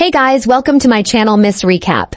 Hey guys, welcome to my channel Miss Recap.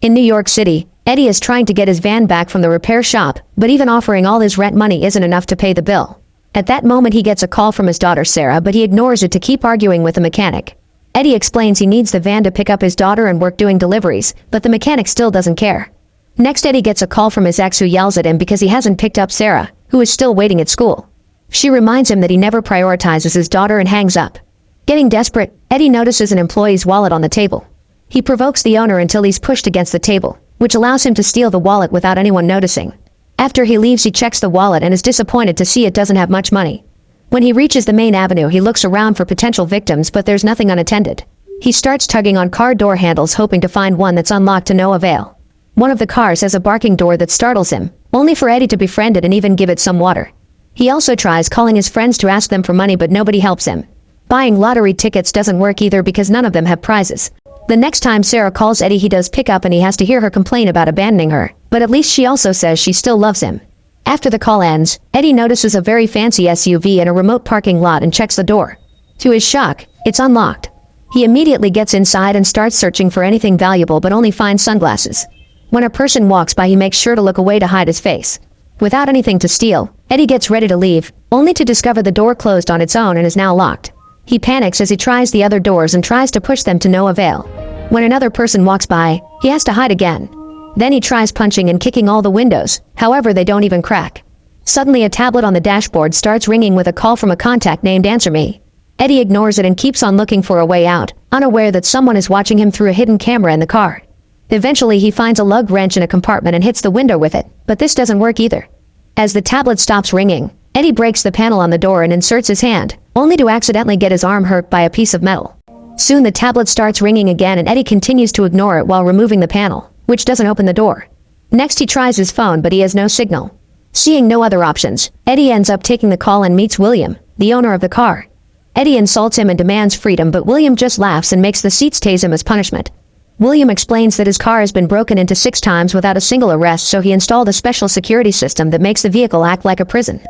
In New York City, Eddie is trying to get his van back from the repair shop, but even offering all his rent money isn't enough to pay the bill. At that moment he gets a call from his daughter Sarah, but he ignores it to keep arguing with the mechanic. Eddie explains he needs the van to pick up his daughter and work doing deliveries, but the mechanic still doesn't care. Next, Eddie gets a call from his ex who yells at him because he hasn't picked up Sarah, who is still waiting at school. She reminds him that he never prioritizes his daughter and hangs up. Getting desperate, Eddie notices an employee's wallet on the table. He provokes the owner until he's pushed against the table, which allows him to steal the wallet without anyone noticing. After he leaves, he checks the wallet and is disappointed to see it doesn't have much money. When he reaches the main avenue, he looks around for potential victims, but there's nothing unattended. He starts tugging on car door handles, hoping to find one that's unlocked to no avail. One of the cars has a barking door that startles him, only for Eddie to befriend it and even give it some water. He also tries calling his friends to ask them for money, but nobody helps him. Buying lottery tickets doesn't work either because none of them have prizes. The next time Sarah calls Eddie, he does pick up and he has to hear her complain about abandoning her, but at least she also says she still loves him. After the call ends, Eddie notices a very fancy SUV in a remote parking lot and checks the door. To his shock, it's unlocked. He immediately gets inside and starts searching for anything valuable, but only finds sunglasses. When a person walks by, he makes sure to look away to hide his face. Without anything to steal, Eddie gets ready to leave, only to discover the door closed on its own and is now locked. He panics as he tries the other doors and tries to push them to no avail. When another person walks by, he has to hide again. Then he tries punching and kicking all the windows, however they don't even crack. Suddenly a tablet on the dashboard starts ringing with a call from a contact named Answer Me. Eddie ignores it and keeps on looking for a way out, unaware that someone is watching him through a hidden camera in the car. Eventually he finds a lug wrench in a compartment and hits the window with it, but this doesn't work either. As the tablet stops ringing, Eddie breaks the panel on the door and inserts his hand, only to accidentally get his arm hurt by a piece of metal. Soon the tablet starts ringing again and Eddie continues to ignore it while removing the panel, which doesn't open the door. Next he tries his phone, but he has no signal. Seeing no other options, Eddie ends up taking the call and meets William, the owner of the car. Eddie insults him and demands freedom, but William just laughs and makes the seats tase him as punishment. William explains that his car has been broken into 6 times without a single arrest, so he installed a special security system that makes the vehicle act like a prison.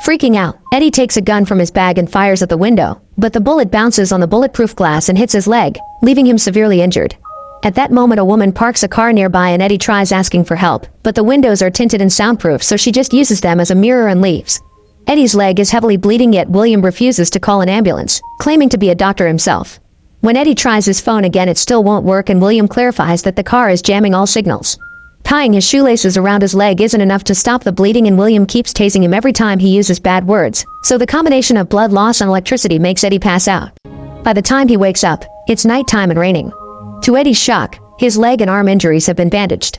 Freaking out, Eddie takes a gun from his bag and fires at the window, but the bullet bounces on the bulletproof glass and hits his leg, leaving him severely injured. At that moment a woman parks a car nearby and Eddie tries asking for help, but the windows are tinted and soundproof, so she just uses them as a mirror and leaves. Eddie's leg is heavily bleeding, yet William refuses to call an ambulance, claiming to be a doctor himself. When Eddie tries his phone again, it still won't work, and William clarifies that the car is jamming all signals. Tying his shoelaces around his leg isn't enough to stop the bleeding, and William keeps tasing him every time he uses bad words, so the combination of blood loss and electricity makes Eddie pass out. By the time he wakes up, it's nighttime and raining. To Eddie's shock, his leg and arm injuries have been bandaged.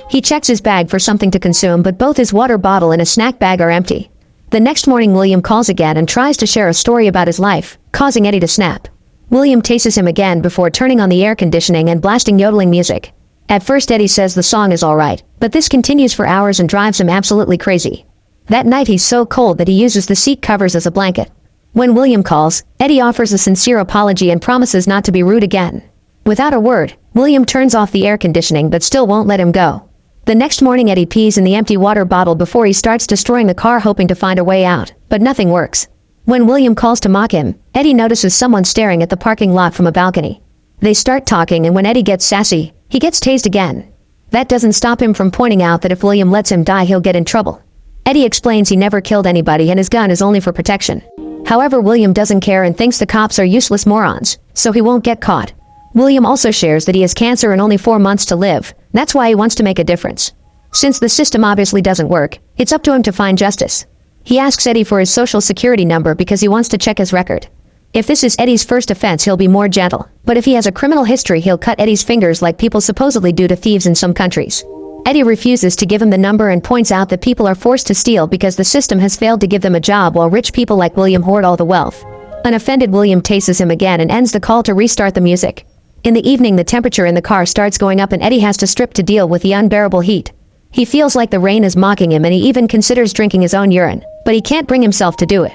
He checks his bag for something to consume, but both his water bottle and his snack bag are empty. The next morning William calls again and tries to share a story about his life, causing Eddie to snap. William tases him again before turning on the air conditioning and blasting yodeling music. At first Eddie says the song is alright, but this continues for hours and drives him absolutely crazy. That night he's so cold that he uses the seat covers as a blanket. When William calls, Eddie offers a sincere apology and promises not to be rude again. Without a word, William turns off the air conditioning but still won't let him go. The next morning Eddie pees in the empty water bottle before he starts destroying the car, hoping to find a way out, but nothing works. When William calls to mock him, Eddie notices someone staring at the parking lot from a balcony. They start talking, and when Eddie gets sassy, he gets tased again. That doesn't stop him from pointing out that if William lets him die, he'll get in trouble. Eddie explains he never killed anybody and his gun is only for protection. However, William doesn't care and thinks the cops are useless morons, so he won't get caught. William also shares that he has cancer and only 4 months to live. That's why he wants to make a difference. Since the system obviously doesn't work, it's up to him to find justice. He asks Eddie for his social security number because he wants to check his record. If this is Eddie's first offense, he'll be more gentle, but if he has a criminal history, he'll cut Eddie's fingers like people supposedly do to thieves in some countries. Eddie refuses to give him the number and points out that people are forced to steal because the system has failed to give them a job, while rich people like William hoard all the wealth. Unoffended, William tases him again and ends the call to restart the music. In the evening the temperature in the car starts going up and Eddie has to strip to deal with the unbearable heat. He feels like the rain is mocking him and he even considers drinking his own urine, but he can't bring himself to do it.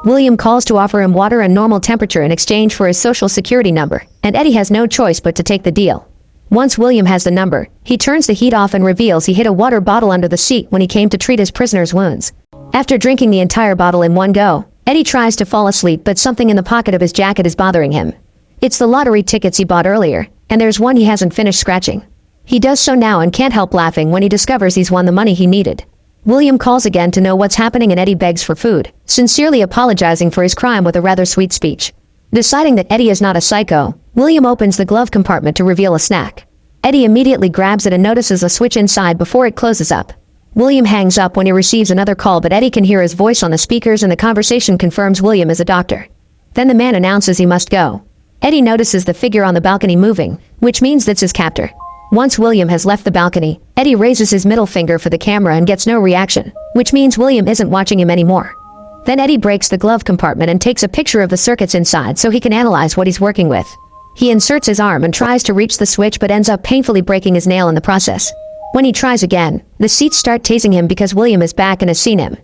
William calls to offer him water and normal temperature in exchange for his social security number, and Eddie has no choice but to take the deal. Once William has the number, he turns the heat off and reveals he hid a water bottle under the seat when he came to treat his prisoner's wounds. After drinking the entire bottle in one go, Eddie tries to fall asleep, but something in the pocket of his jacket is bothering him. It's the lottery tickets he bought earlier, and there's one he hasn't finished scratching. He does so now and can't help laughing when he discovers he's won the money he needed. William calls again to know what's happening and Eddie begs for food, sincerely apologizing for his crime with a rather sweet speech. Deciding that Eddie is not a psycho, William opens the glove compartment to reveal a snack. Eddie immediately grabs it and notices a switch inside before it closes up. William hangs up when he receives another call, but Eddie can hear his voice on the speakers and the conversation confirms William is a doctor. Then the man announces he must go. Eddie notices the figure on the balcony moving, which means that's his captor. Once William has left the balcony, Eddie raises his middle finger for the camera and gets no reaction, which means William isn't watching him anymore. Then Eddie breaks the glove compartment and takes a picture of the circuits inside so he can analyze what he's working with. He inserts his arm and tries to reach the switch but ends up painfully breaking his nail in the process. When he tries again, the seats start tasing him because William is back and has seen him.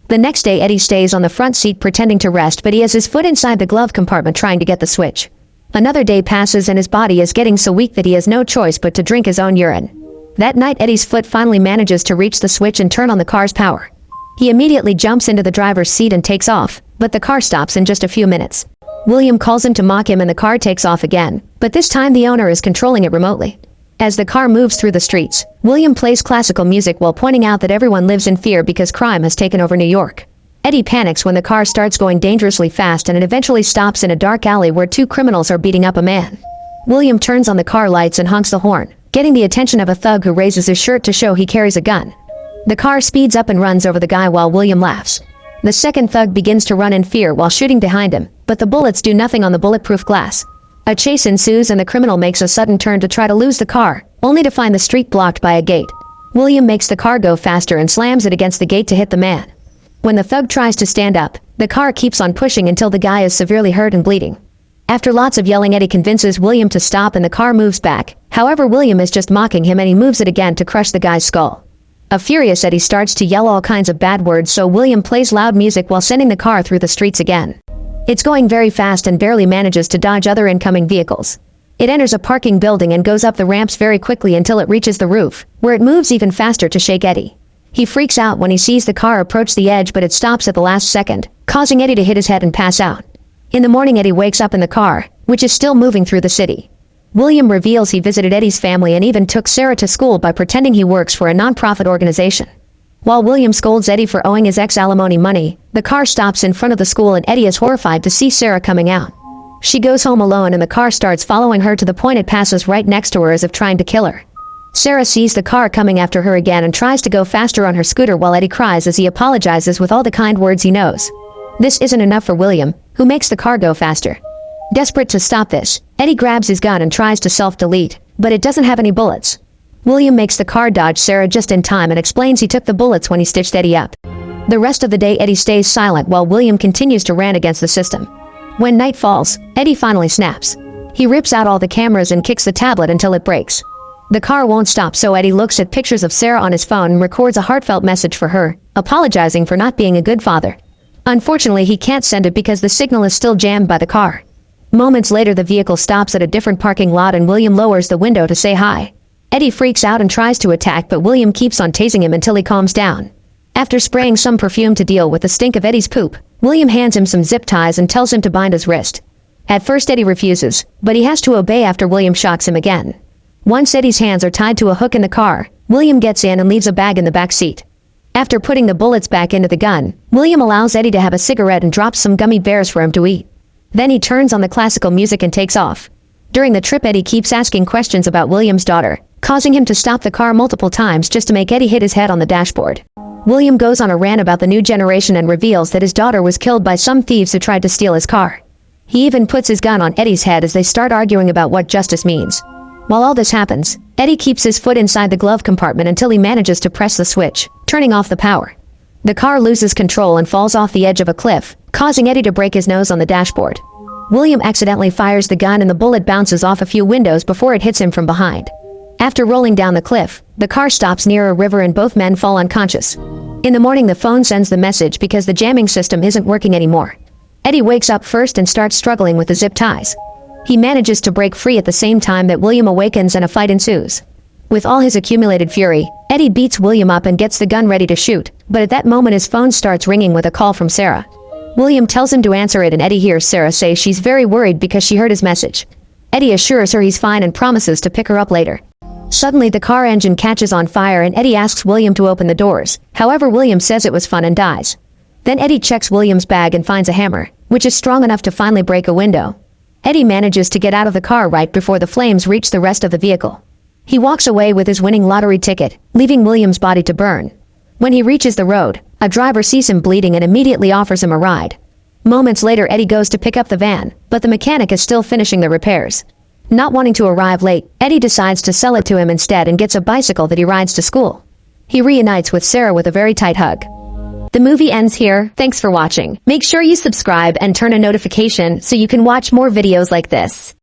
The next day Eddie stays on the front seat pretending to rest, but he has his foot inside the glove compartment trying to get the switch. Another day passes and his body is getting so weak that he has no choice but to drink his own urine. That night Eddie's foot finally manages to reach the switch and turn on the car's power. He immediately jumps into the driver's seat and takes off, but the car stops in just a few minutes. William calls him to mock him and the car takes off again, but this time the owner is controlling it remotely. As the car moves through the streets, William plays classical music while pointing out that everyone lives in fear because crime has taken over New York. Eddie panics when the car starts going dangerously fast and it eventually stops in a dark alley where two criminals are beating up a man. William turns on the car lights and honks the horn, getting the attention of a thug who raises his shirt to show he carries a gun. The car speeds up and runs over the guy while William laughs. The second thug begins to run in fear while shooting behind him, but the bullets do nothing on the bulletproof glass. A chase ensues and the criminal makes a sudden turn to try to lose the car, only to find the street blocked by a gate. William makes the car go faster and slams it against the gate to hit the man. When the thug tries to stand up, the car keeps on pushing until the guy is severely hurt and bleeding. After lots of yelling, Eddie convinces William to stop and the car moves back. However, William is just mocking him and he moves it again to crush the guy's skull. A furious Eddie starts to yell all kinds of bad words, so William plays loud music while sending the car through the streets again. It's going very fast and barely manages to dodge other incoming vehicles. It enters a parking building and goes up the ramps very quickly until it reaches the roof, where it moves even faster to shake Eddie. He freaks out when he sees the car approach the edge, but it stops at the last second, causing Eddie to hit his head and pass out. In the morning, Eddie wakes up in the car, which is still moving through the city. William reveals he visited Eddie's family and even took Sarah to school by pretending he works for a non-profit organization. While William scolds Eddie for owing his ex-alimony money, the car stops in front of the school and Eddie is horrified to see Sarah coming out. She goes home alone and the car starts following her to the point it passes right next to her as if trying to kill her. Sarah sees the car coming after her again and tries to go faster on her scooter while Eddie cries as he apologizes with all the kind words he knows. This isn't enough for William, who makes the car go faster. Desperate to stop this, Eddie grabs his gun and tries to self-delete, but it doesn't have any bullets. William makes the car dodge Sarah just in time and explains he took the bullets when he stitched Eddie up. The rest of the day Eddie stays silent while William continues to rant against the system. When night falls, Eddie finally snaps. He rips out all the cameras and kicks the tablet until it breaks. The car won't stop, so Eddie looks at pictures of Sarah on his phone and records a heartfelt message for her, apologizing for not being a good father. Unfortunately, he can't send it because the signal is still jammed by the car. Moments later, the vehicle stops at a different parking lot and William lowers the window to say hi. Eddie freaks out and tries to attack, but William keeps on tasing him until he calms down. After spraying some perfume to deal with the stink of Eddie's poop, William hands him some zip ties and tells him to bind his wrist. At first Eddie refuses, but he has to obey after William shocks him again. Once Eddie's hands are tied to a hook in the car, William gets in and leaves a bag in the back seat. After putting the bullets back into the gun, William allows Eddie to have a cigarette and drops some gummy bears for him to eat. Then he turns on the classical music and takes off. During the trip, Eddie keeps asking questions about William's daughter, causing him to stop the car multiple times just to make Eddie hit his head on the dashboard. William goes on a rant about the new generation and reveals that his daughter was killed by some thieves who tried to steal his car. He even puts his gun on Eddie's head as they start arguing about what justice means. While all this happens, Eddie keeps his foot inside the glove compartment until he manages to press the switch, turning off the power. The car loses control and falls off the edge of a cliff, causing Eddie to break his nose on the dashboard. William accidentally fires the gun and the bullet bounces off a few windows before it hits him from behind. After rolling down the cliff, the car stops near a river and both men fall unconscious. In the morning, the phone sends the message because the jamming system isn't working anymore. Eddie wakes up first and starts struggling with the zip ties. He manages to break free at the same time that William awakens and a fight ensues. With all his accumulated fury, Eddie beats William up and gets the gun ready to shoot, but at that moment his phone starts ringing with a call from Sarah. William tells him to answer it and Eddie hears Sarah say she's very worried because she heard his message. Eddie assures her he's fine and promises to pick her up later. Suddenly the car engine catches on fire and Eddie asks William to open the doors. However, William says it was fun and dies. Then Eddie checks William's bag and finds a hammer, which is strong enough to finally break a window. Eddie manages to get out of the car right before the flames reach the rest of the vehicle. He walks away with his winning lottery ticket, leaving William's body to burn. When he reaches the road, a driver sees him bleeding and immediately offers him a ride. Moments later, Eddie goes to pick up the van, but the mechanic is still finishing the repairs. Not wanting to arrive late, Eddie decides to sell it to him instead and gets a bicycle that he rides to school. He reunites with Sarah with a very tight hug. The movie ends here. Thanks for watching. Make sure you subscribe and turn on notification so you can watch more videos like this.